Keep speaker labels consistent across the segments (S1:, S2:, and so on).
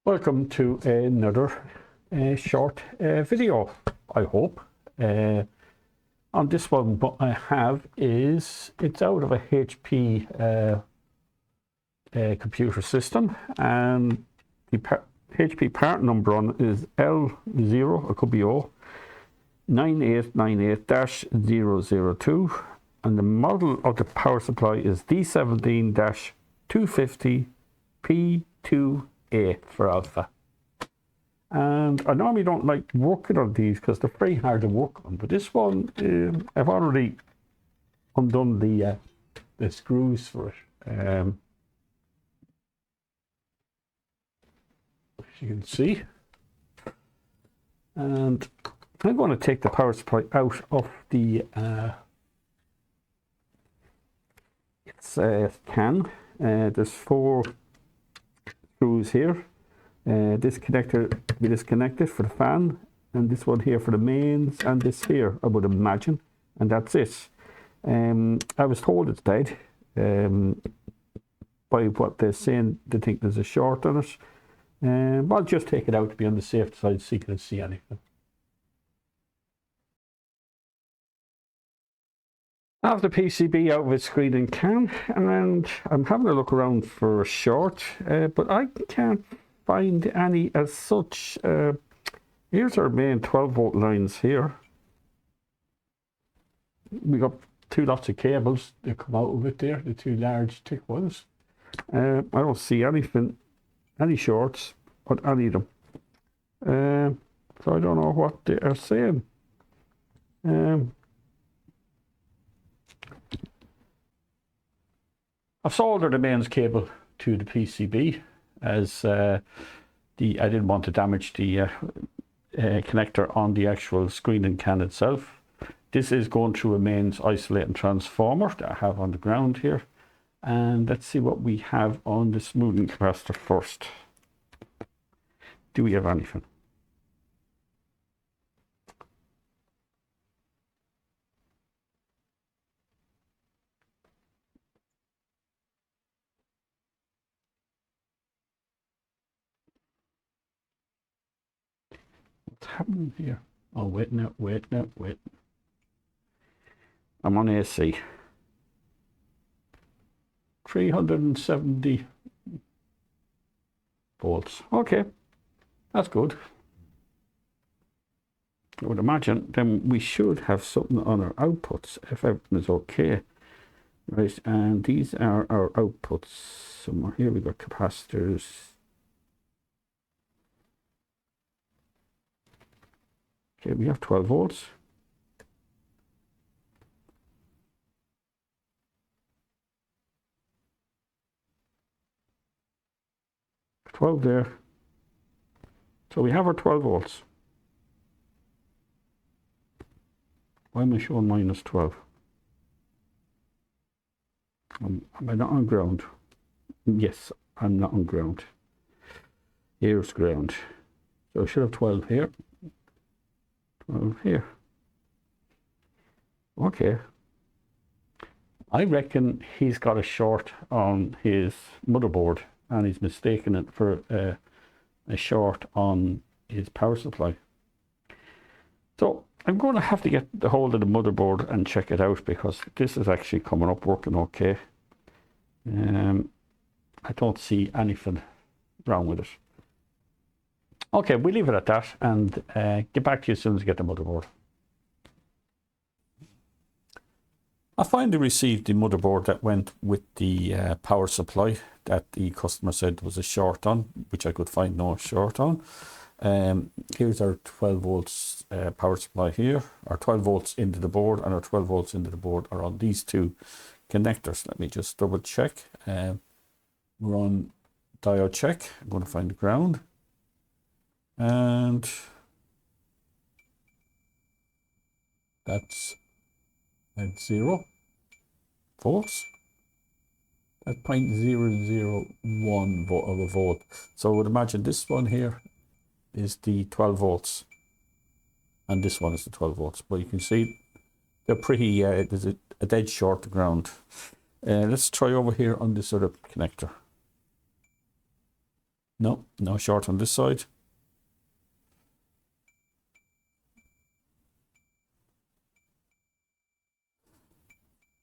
S1: Welcome to another short video, I hope. On this one, what I have is, it's out of a HP computer system, and the HP part number on it is L0, it could be O, 9898-002, and the model of the power supply is D17-250P2A for alpha. And I normally don't like working on these because they're very hard to work on, but this one, I've already undone the screws for it. As you can see, and I'm going to take the power supply out of the can. There's 4 screws here. This connector will be disconnected for the fan, and this one here for the mains, and this here, I would imagine, and that's it. I was told it's dead by what they're saying. They think there's a short on it. I'll just take it out to be on the safe side so you can see anything. I have the PCB out of its screen and can, and I'm having a look around for a short, but I can't find any as such. Here's our main 12-volt lines here. We got 2 lots of cables that come out of it there, the 2 large thick ones. I don't see anything, any shorts on any of them. So I don't know what they are saying. I've soldered the mains cable to the PCB as I didn't want to damage the connector on the actual screen and can itself. This is going through a mains isolating transformer that I have on the ground here. And let's see what we have on the smoothing capacitor first. Do we have anything? What's happening here? Oh, wait now. I'm on AC. 370 volts. Okay, that's good. I would imagine then we should have something on our outputs if everything is okay. Right, and these are our outputs. Somewhere here we got capacitors. Okay, we have 12 volts. There. So we have our 12 volts. Why am I showing -12? Am I not on ground? Yes, I'm not on ground. Here's ground. So I should have 12 here. 12 here. Okay. I reckon he's got a short on his motherboard, and he's mistaken it for a short on his power supply. So I'm going to have to get the hold of the motherboard and check it out, because this is actually coming up working okay. I don't see anything wrong with it. Okay, we'll leave it at that and get back to you as soon as I get the motherboard. I finally received the motherboard that went with the power supply that the customer said was a short on, which I could find no short on. Here's our 12 volts power supply here. Our 12 volts into the board and our 12 volts into the board are on these 2 connectors. Let me just double check. We're on diode check. I'm going to find the ground. And that's at 0 volts. At 0.001 of a volt. So I would imagine this one here is the 12 volts. And this one is the 12 volts. But you can see they're pretty, there's a dead short to ground. Let's try over here on this other connector. No, no short on this side.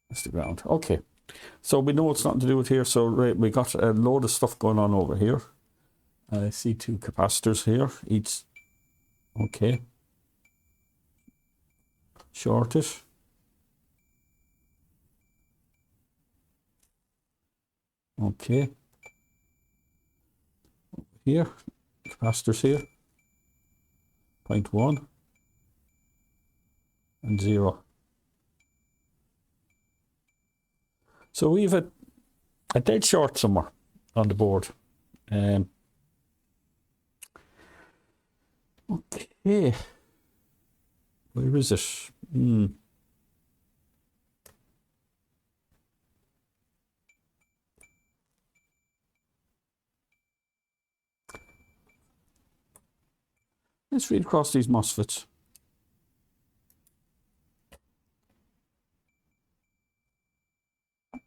S1: That's the ground. Okay. So we know it's nothing to do with here. So right, we got a load of stuff going on over here. I see two capacitors here. Each, okay. Short it. Okay. Here, capacitors here. 0.1 and 0. So we've a dead short somewhere on the board. Okay. Where is it? Let's read across these MOSFETs.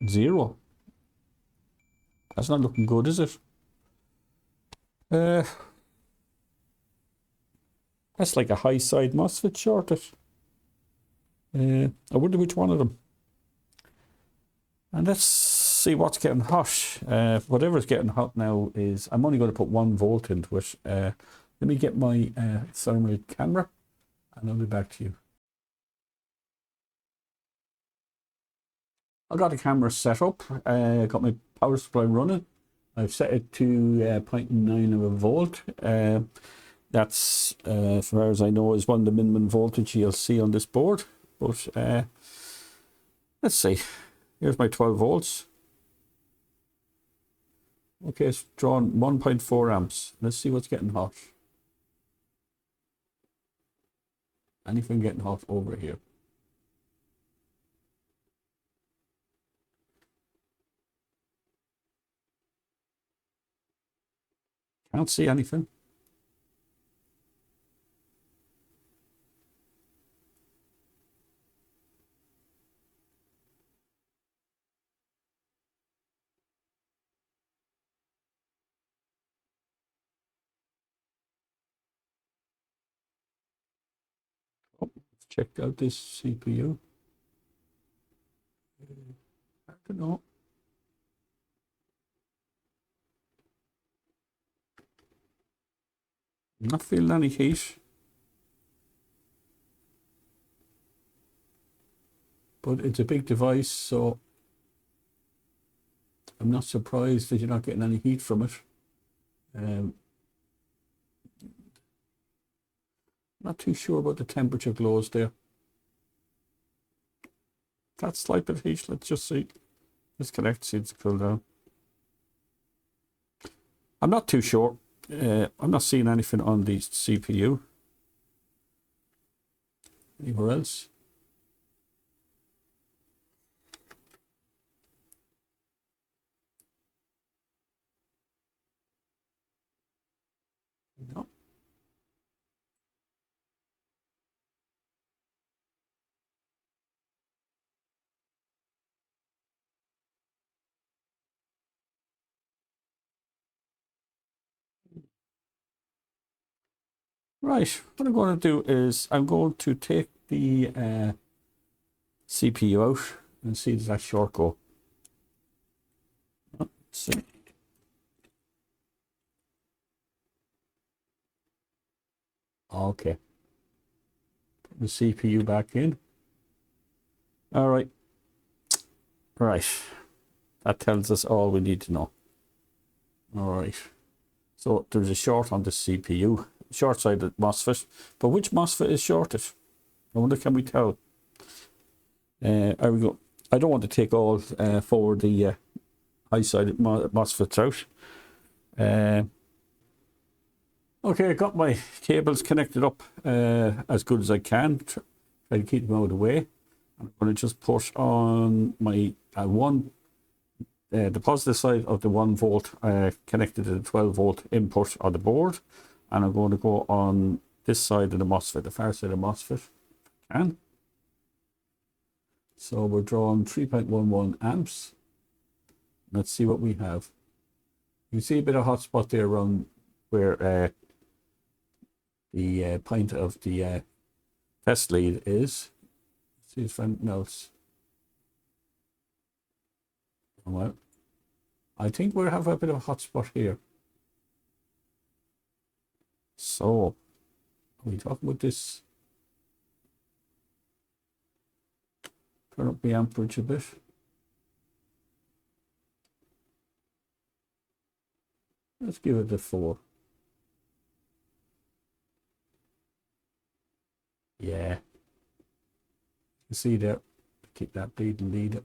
S1: 0. That's not looking good, is it? That's like a high side MOSFET shorted. I wonder which one of them. And let's see what's getting hot. Whatever's getting hot now is, I'm only going to put 1 volt into it. Let me get my thermal camera and I'll be back to you. I got the camera set up. Got my power supply running. I've set it to 0.9 of a volt. That's, as far as I know, is one of the minimum voltage you'll see on this board. But let's see. Here's my 12 volts. Okay, it's drawn 1.4 amps. Let's see what's getting hot. Anything getting hot over here? Can't see anything. Oh, let's check out this CPU. I don't know. I'm not feeling any heat. But it's a big device, so I'm not surprised that you're not getting any heat from it. Not too sure about the temperature glows there. That slight bit of heat, let's just see. Disconnect, see it's cool down. I'm not too sure. I'm not seeing anything on the CPU. Anywhere else? No. Right, what I'm going to do is I'm going to take the CPU out and see does that short go. Let's see. Okay. Put the CPU back in. All right. Right. That tells us all we need to know. All right. So there's a short on the CPU, short-sided MOSFET. But which MOSFET is shorted? I wonder, can we tell? There we go. I don't want to take all forward the high-sided MOSFETs out. Okay, I got my cables connected up as good as I can. Try to keep them out of the way. I'm going to just put on my the positive side of the 1 volt connected to the 12 volt input on the board, and I'm going to go on this side of the MOSFET, the far side of the MOSFET. So we're drawing 3.11 amps. Let's see what we have. You see a bit of hot spot there around where the point of the test lead is. See if anything else. Well, I think we have a bit of a hot spot here. So, are we talking about this? Turn up the amperage a bit. Let's give it a 4. Yeah. You see there, keep that bleeding lead.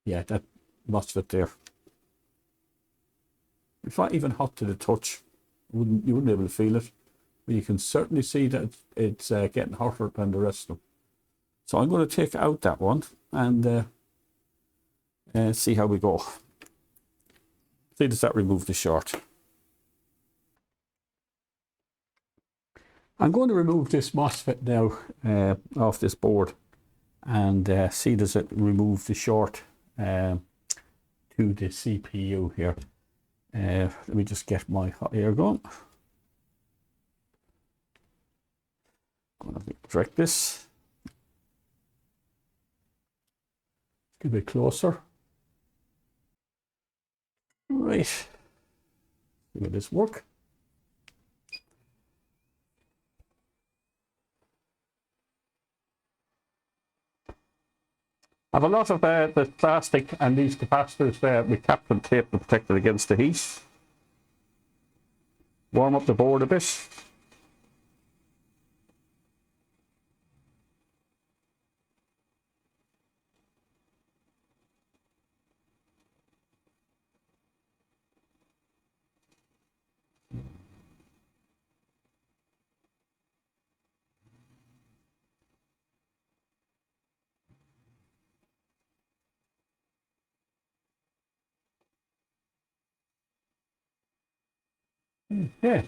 S1: Yeah, that MOSFET there. It's not even hot to the touch. You wouldn't be able to feel it. But you can certainly see that it's getting hotter than the rest of them. So I'm going to take out that one and see how we go. See, does that remove the short? I'm going to remove this MOSFET now off this board and see, does it remove the short to the CPU here. Let me just get my hot air going. I'm going to direct this. Get a bit closer. Right. See, will this work? I have a lot of the plastic and these capacitors with capped and tape to protect it against the heat. Warm up the board a bit. Yeah.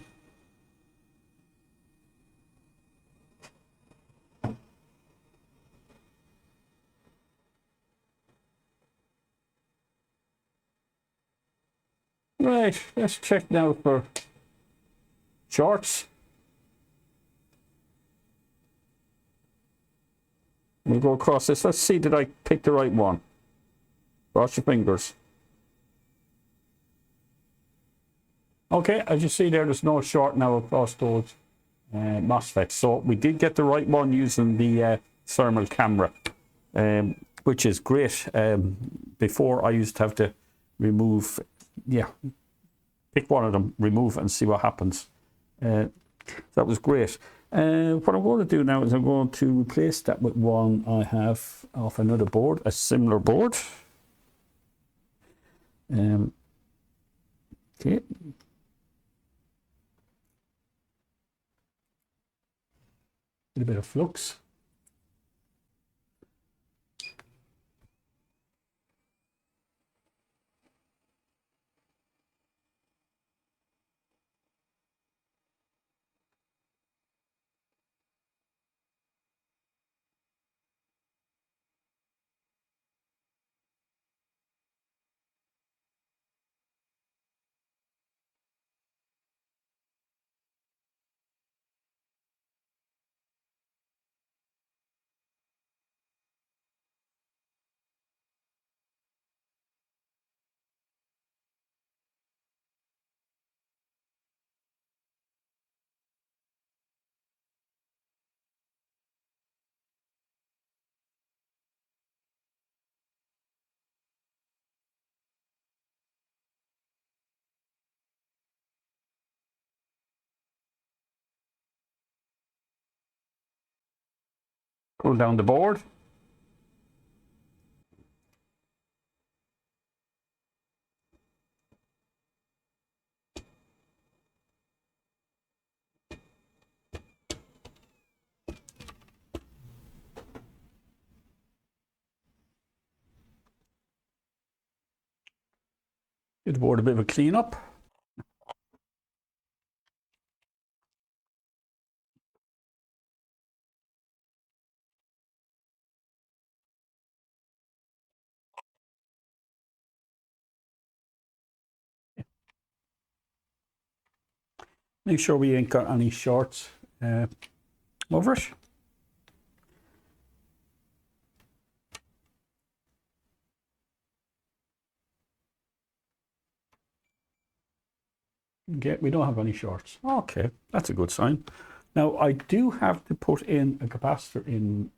S1: Right, let's check now for shorts. We'll go across this. Let's see, did I pick the right one? Cross your fingers. Okay, as you see there's no short now across those MOSFETs. So we did get the right one using the thermal camera, which is great. Before I used to have to remove, pick one of them, remove it and see what happens. That was great. What I'm going to do now is I'm going to replace that with one I have off another board, a similar board. Okay. A bit of flux. Pull down the board. Give the board a bit of a clean up. Make sure we ain't got any shorts over it. Okay, we don't have any shorts. Okay, that's a good sign. Now I do have to put in a capacitor in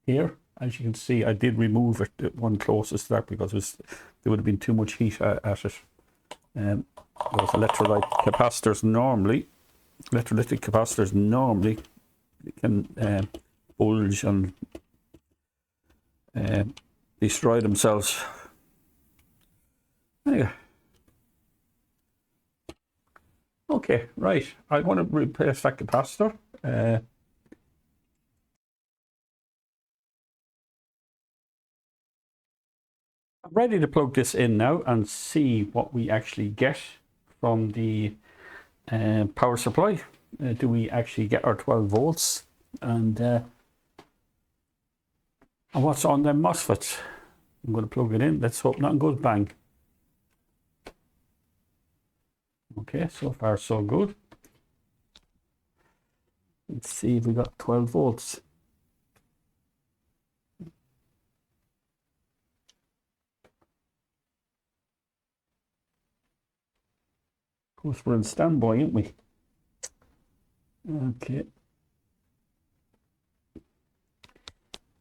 S1: here. As you can see, I did remove it, the one closest to that, because there would have been too much heat at it. Those electrolytic capacitors normally can bulge and destroy themselves. Anyway. Okay, right. I want to replace that capacitor. I'm ready to plug this in now and see what we actually get from the power supply. Do we actually get our 12 volts? And what's on them MOSFETs? I'm going to plug it in. Let's hope nothing goes bang. Okay, so far so good. Let's see if we got 12 volts. Of course, we're in standby, aren't we? Okay. I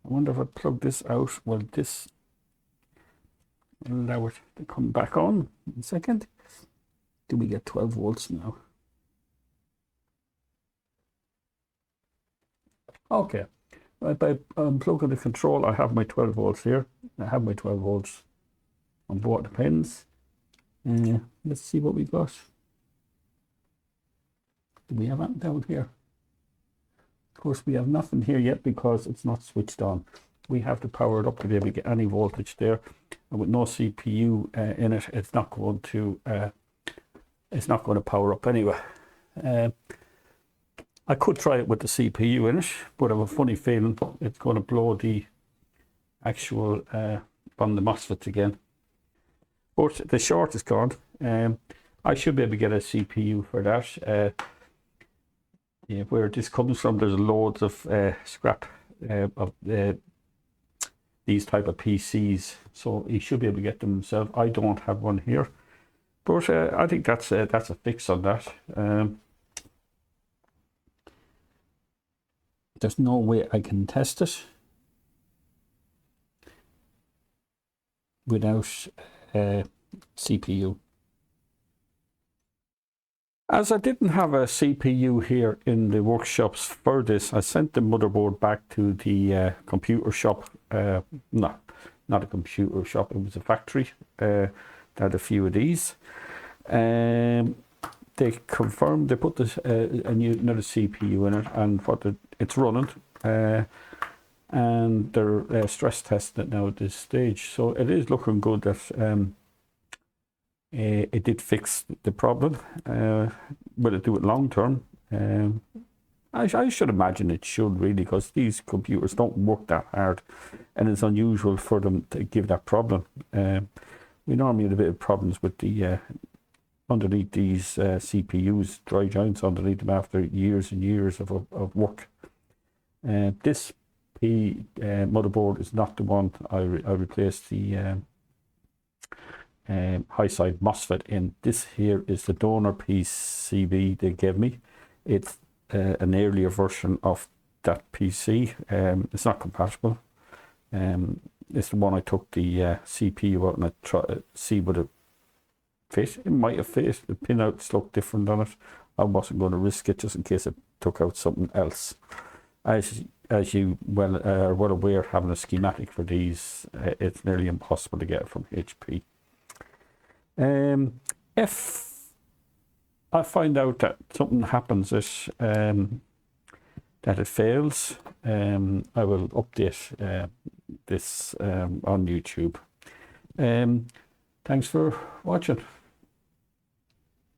S1: wonder if I plug this out, will this allow it to come back on in a second? Do we get 12 volts now? Okay. Right, by unplugging the control, I have my 12 volts here. I have my 12 volts on both the pins. Let's see what we got. Do we have anything down here? Of course, we have nothing here yet because it's not switched on. We have to power it up to be able to get any voltage there. And with no CPU in it, it's not going to power up anyway. I could try it with the CPU in it, but I have a funny feeling it's going to blow the actual on the MOSFETs again. But the short is gone. I should be able to get a CPU for that. Yeah, where this comes from, there's loads of scrap of these type of PCs, so you should be able to get them himself. I don't have one here, but I think that's a fix on that. There's no way I can test it without CPU. As I didn't have a CPU here in the workshops for this, I sent the motherboard back to the computer shop. No, not a computer shop, it was a factory that had a few of these. They confirmed, they put this, another CPU in it, and it's running. And they're stress testing it now at this stage. So it is looking good that it did fix the problem. Will it do it long term? I should imagine it should, really, because these computers don't work that hard, and it's unusual for them to give that problem. We normally have a bit of problems with the underneath these CPUs, dry joints underneath them after years and years of work. This motherboard is not the one I replaced the high side MOSFET in. This here is the donor PCB they gave me. It's an earlier version of that PC. It's not compatible. It's the one I took the CPU out and I tried to see would it fit. It might have fit. The pinouts look different on it. I wasn't going to risk it just in case it took out something else. As you are well aware, having a schematic for these, it's nearly impossible to get from HP. If I find out that something happens that it fails, I will update this on YouTube. Thanks for watching.